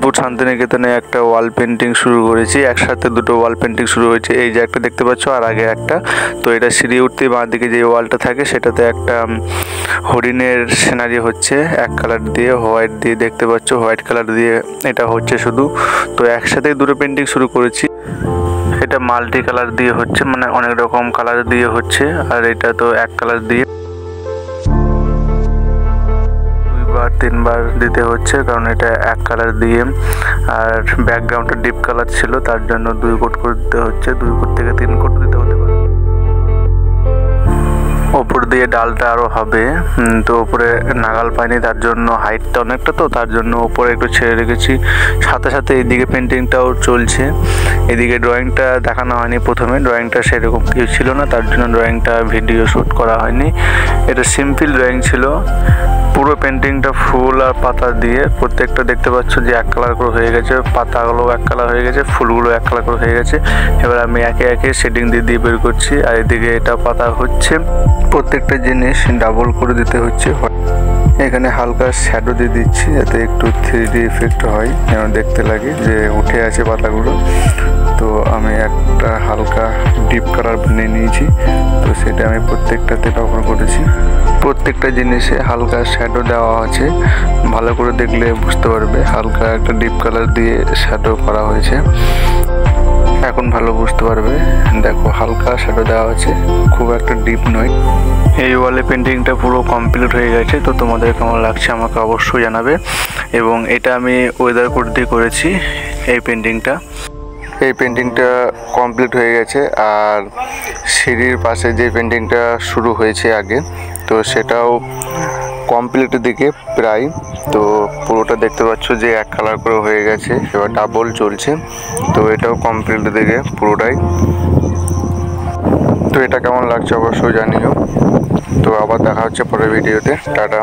বোলপুর শান্তিনিকেতনে একটা wall painting শুরু করেছি, একসাথে দুটো ওয়াল পেন্টিং শুরু হয়েছে। এই যে একটা দেখতে পাচ্ছ আর আগে একটা। তো এটা সিঁড়ি উঠতে বাঁ দিকে যে ওয়ালটা থাকে সেটাতে একটা হরিণের সিনারি হচ্ছে এক কালার দিয়ে, হোয়াইট দিয়ে দেখতে পাচ্ছ, হোয়াইট কালার দিয়ে এটা হচ্ছে শুধু। তো একসাথেই দুটো পেন্টিং শুরু করেছি। এটা মাল্টি কালার দিয়ে হচ্ছে, মানে অনেক রকম কালার দিয়ে হচ্ছে, আর এটা তো এক কালার দিয়ে। 2-3 বার দিতে হচ্ছে কারণ এটা এক কালার দিয়ে, আর ব্যাকগ্রাউন্ডটা ডিপ কালার ছিল তার জন্য 2 কোট করে দিতে হচ্ছে, 2 কোট থেকে 3 কোট দিতে হতে পারে। ওপর দিয়ে ডালটা আরও হবে, তো ওপরে নাগাল পাইনি তার জন্য, হাইটটা অনেকটা তো তার জন্য ওপরে একটু ছেড়ে রেখেছি। সাথে সাথে এইদিকে পেন্টিংটাও চলছে। এদিকে ড্রয়িংটা দেখানো হয়নি প্রথমে, ড্রয়িংটা সেরকম কিছু ছিল না তার জন্য ড্রয়িংটা ভিডিও শ্যুট করা হয়নি। এটা সিম্পল ড্রয়িং ছিল। পুরো পেন্টিংটা ফুল আর পাতা দিয়ে, প্রত্যেকটা দেখতে পাচ্ছ যে এক কালার করে হয়ে গেছে, পাতাগুলো এক কালার হয়ে গেছে, ফুলগুলো এক কালার করে হয়ে গেছে। এবার আমি একে একে শেডিং দিয়ে বের করছি। আর এদিকে এটা পাতা হচ্ছে, প্রত্যেকটা জিনিস ডাবল করে দিতে হচ্ছে। এখানে হালকা শ্যাডো দিয়ে দিচ্ছি যাতে একটু 3D এফেক্ট হয়, যেন দেখতে লাগে যে উঠে আছে পাতাগুলো। তো আমি একটা হালকা ডিপ কালার বানিয়ে নিয়েছি, তো সেটা আমি প্রত্যেকটাতে ব্যবহার করেছি। প্রত্যেকটা জিনিসে হালকা শ্যাডো দেওয়া আছে, ভালো করে দেখলে বুঝতে পারবে। হালকা একটা ডিপ কালার দিয়ে শ্যাডো করা হয়েছে, এখন ভালো বুঝতে পারবে। দেখো হালকা শ্যাডো দেওয়া আছে, খুব একটা ডিপ নয়। এই ওয়ালে পেন্টিংটা পুরো কমপ্লিট হয়ে গেছে। তো তোমাদের কেমন লাগছে আমাকে অবশ্যই জানাবে। এবং এটা আমি ওয়েদার কোড দিয়ে করেছি এই পেন্টিংটা। এই পেন্টিংটা কমপ্লিট হয়ে গেছে। আর সিঁড়ির পাশে যে পেন্টিংটা শুরু হয়েছে আগে, তো সেটাও কমপ্লিটের দিকে প্রায়। তো পুরোটা দেখতে পাচ্ছ যে এক কালার করে হয়ে গেছে, এবার ডাবল চলছে। তো এটাও কমপ্লিটের দিকে পুরোটাই। তো এটা কেমন লাগছে অবশ্যই জানিও। তো আবার দেখা হচ্ছে পরের ভিডিওতে। টাটা।